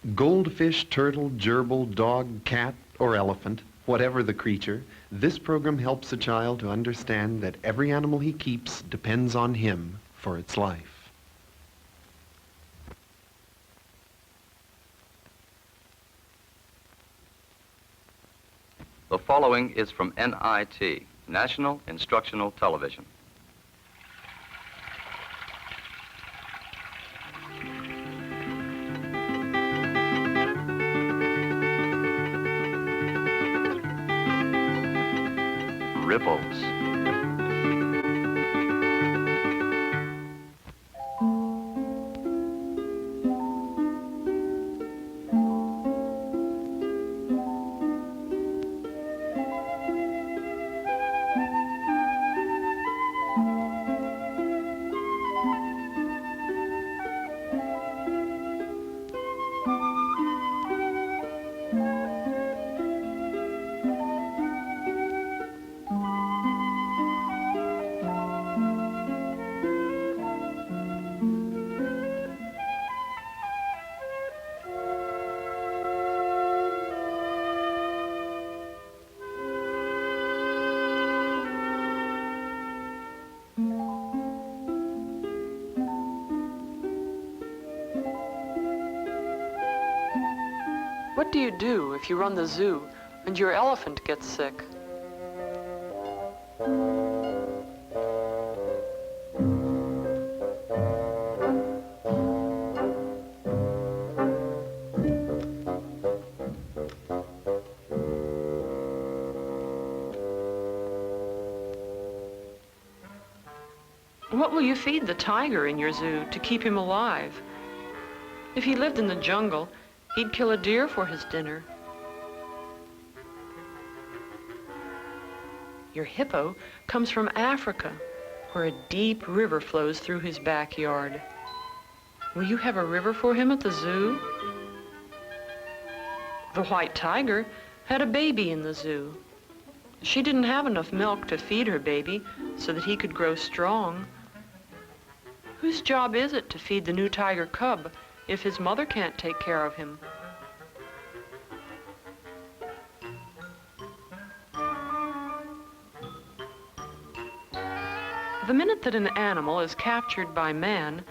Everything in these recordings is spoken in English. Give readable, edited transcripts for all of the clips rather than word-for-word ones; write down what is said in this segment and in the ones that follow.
Goldfish, turtle, gerbil, dog, cat, or elephant, whatever the creature, this program helps a child to understand that every animal he keeps depends on him for its life. The following is from NIT, National Instructional Television. Ripples. What do you do if you run the zoo and your elephant gets sick? What will you feed the tiger in your zoo to keep him alive? If he lived in the jungle, he'd kill a deer for his dinner. Your hippo comes from Africa, where a deep river flows through his backyard. Will you have a river for him at the zoo? The white tiger had a baby in the zoo. She didn't have enough milk to feed her baby so that he could grow strong. Whose job is it to feed the new tiger cub if his mother can't take care of him? The minute that an animal is captured by man,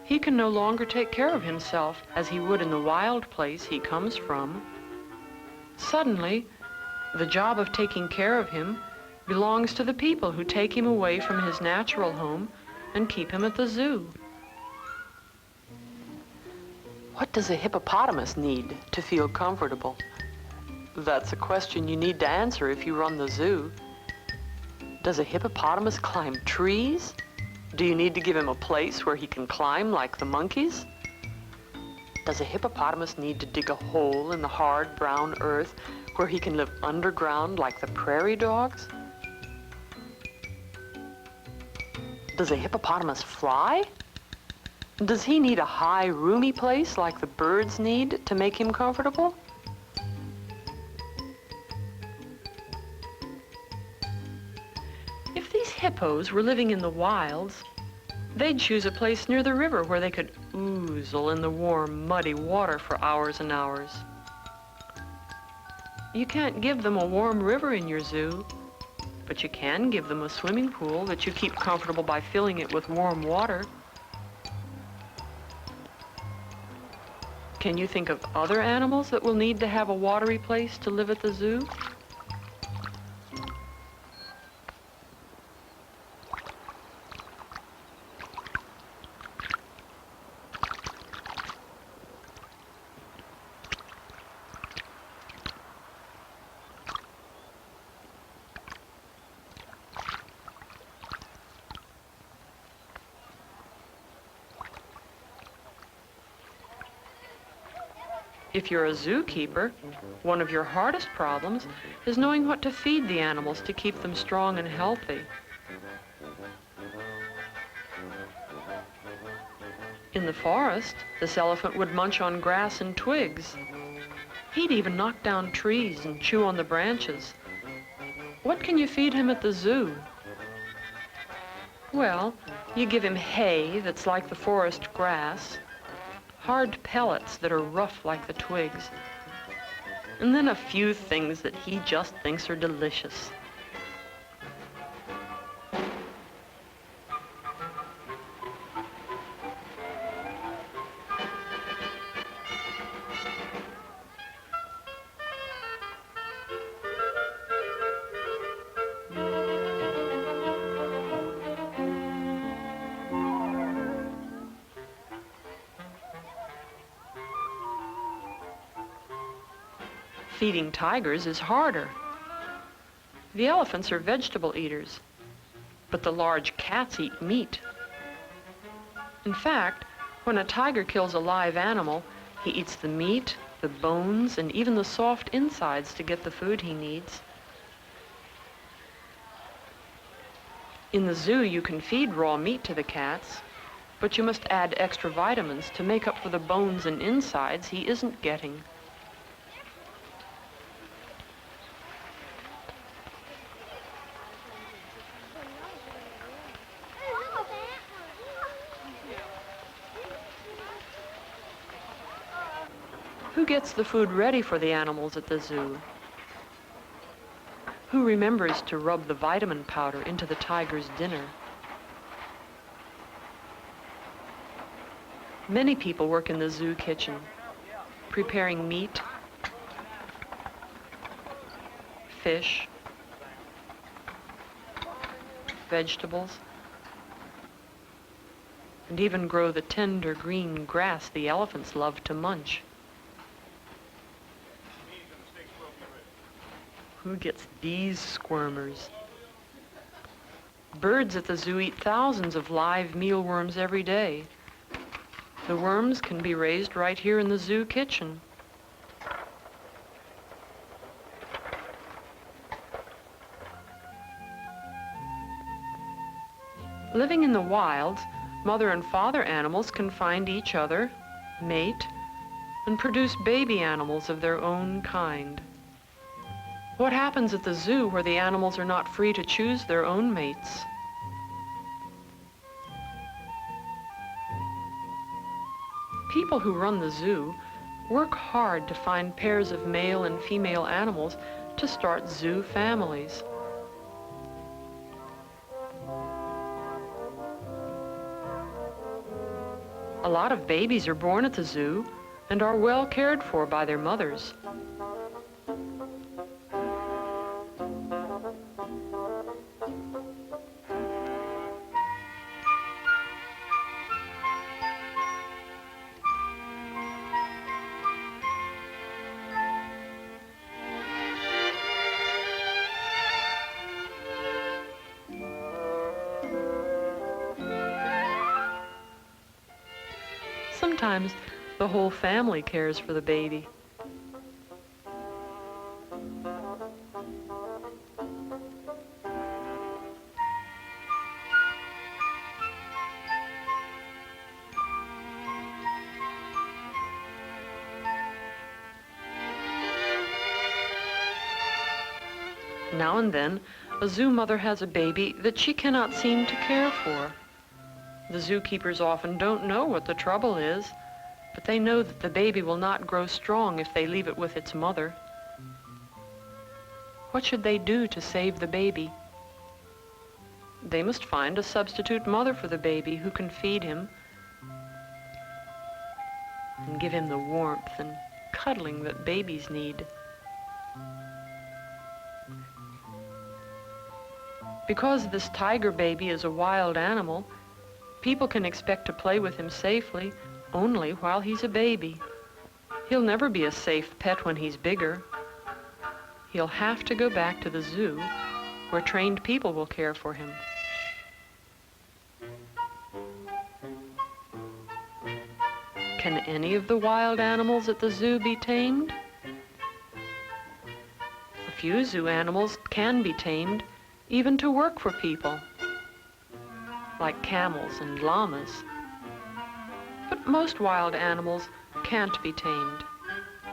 he can no longer take care of himself as he would in the wild place he comes from. Suddenly, the job of taking care of him belongs to the people who take him away from his natural home and keep him at the zoo. What does a hippopotamus need to feel comfortable? That's a question you need to answer if you run the zoo. Does a hippopotamus climb trees? Do you need to give him a place where he can climb like the monkeys? Does a hippopotamus need to dig a hole in the hard brown earth where he can live underground like the prairie dogs? Does a hippopotamus fly? Does he need a high, roomy place like the birds need to make him comfortable? If these hippos were living in the wilds, they'd choose a place near the river where they could oozle in the warm, muddy water for hours and hours. You can't give them a warm river in your zoo, but you can give them a swimming pool that you keep comfortable by filling it with warm water. Can you think of other animals that will need to have a watery place to live at the zoo? If you're a zookeeper, one of your hardest problems is knowing what to feed the animals to keep them strong and healthy. In the forest, this elephant would munch on grass and twigs. He'd even knock down trees and chew on the branches. What can you feed him at the zoo? Well, you give him hay that's like the forest grass, hard pellets that are rough like the twigs, and then a few things that he just thinks are delicious. Feeding tigers is harder. The elephants are vegetable eaters, but the large cats eat meat. In fact, when a tiger kills a live animal, he eats the meat, the bones, and even the soft insides to get the food he needs. In the zoo, you can feed raw meat to the cats, but you must add extra vitamins to make up for the bones and insides he isn't getting. Who gets the food ready for the animals at the zoo? Who remembers to rub the vitamin powder into the tiger's dinner? Many people work in the zoo kitchen, preparing meat, fish, vegetables, and even grow the tender green grass the elephants love to munch. Who gets these squirmers? Birds at the zoo eat thousands of live mealworms every day. The worms can be raised right here in the zoo kitchen. Living in the wilds, mother and father animals can find each other, mate, and produce baby animals of their own kind. What happens at the zoo where the animals are not free to choose their own mates? People who run the zoo work hard to find pairs of male and female animals to start zoo families. A lot of babies are born at the zoo and are well cared for by their mothers. Sometimes the whole family cares for the baby. Now and then, a zoo mother has a baby that she cannot seem to care for. The zookeepers often don't know what the trouble is, but they know that the baby will not grow strong if they leave it with its mother. What should they do to save the baby? They must find a substitute mother for the baby who can feed him and give him the warmth and cuddling that babies need. Because this tiger baby is a wild animal, people can expect to play with him safely only while he's a baby. He'll never be a safe pet when he's bigger. He'll have to go back to the zoo where trained people will care for him. Can any of the wild animals at the zoo be tamed? A few zoo animals can be tamed, even to work for people, like camels and llamas. But most wild animals can't be tamed,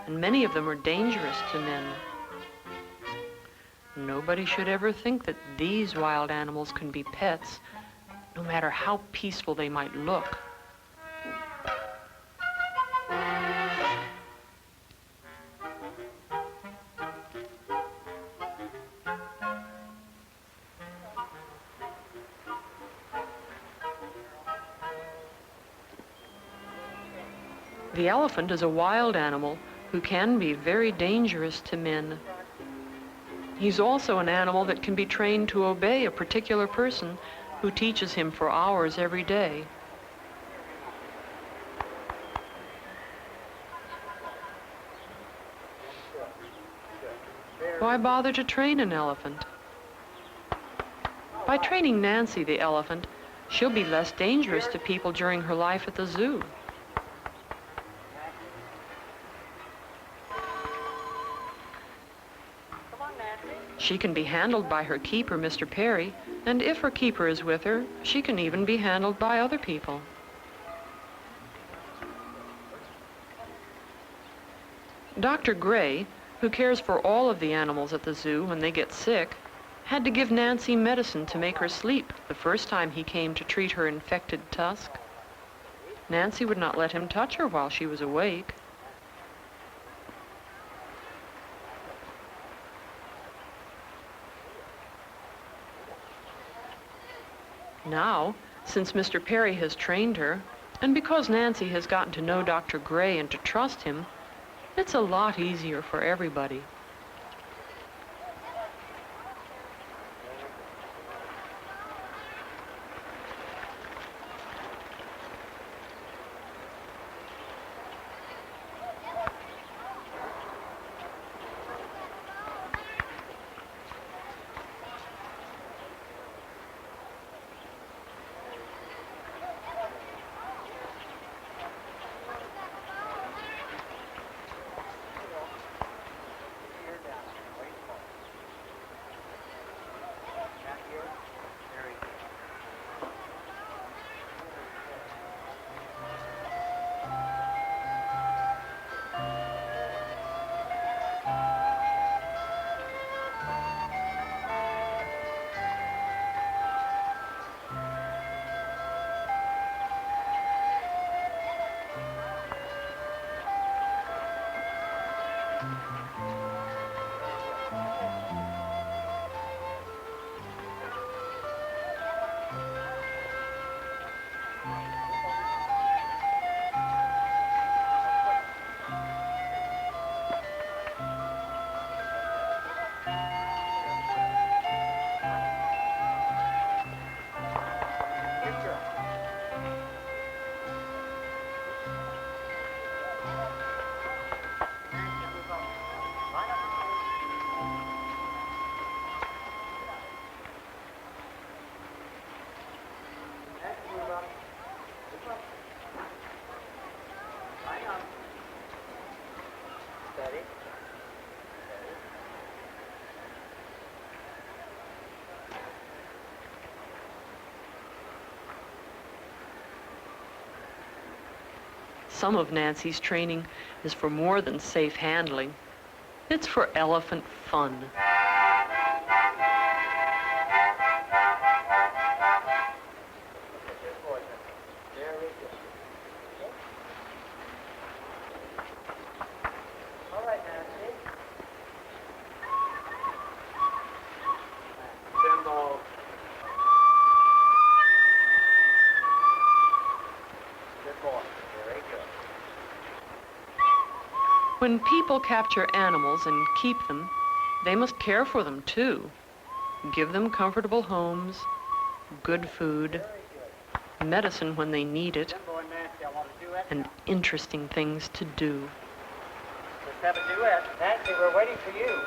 and many of them are dangerous to men. Nobody should ever think that these wild animals can be pets, no matter how peaceful they might look. The elephant is a wild animal who can be very dangerous to men. He's also an animal that can be trained to obey a particular person who teaches him for hours every day. Why bother to train an elephant? By training Nancy the elephant, she'll be less dangerous to people during her life at the zoo. She can be handled by her keeper, Mr. Perry, and if her keeper is with her, she can even be handled by other people. Dr. Gray, who cares for all of the animals at the zoo when they get sick, had to give Nancy medicine to make her sleep the first time he came to treat her infected tusk. Nancy would not let him touch her while she was awake. Now, since Mr. Perry has trained her, and because Nancy has gotten to know Dr. Gray and to trust him, it's a lot easier for everybody. Some of Nancy's training is for more than safe handling. It's for elephant fun. When people capture animals and keep them, they must care for them too. Give them comfortable homes, good food, medicine when they need it, and interesting things to do. Let's have a duet. Nancy, we're waiting for you.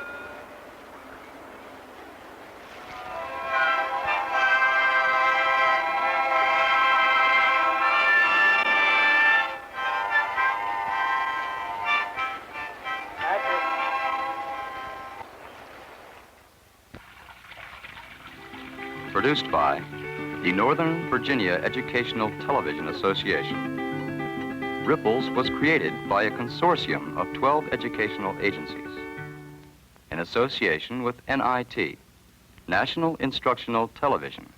Produced by the Northern Virginia Educational Television Association. Ripples was created by a consortium of 12 educational agencies in association with NIT, National Instructional Television.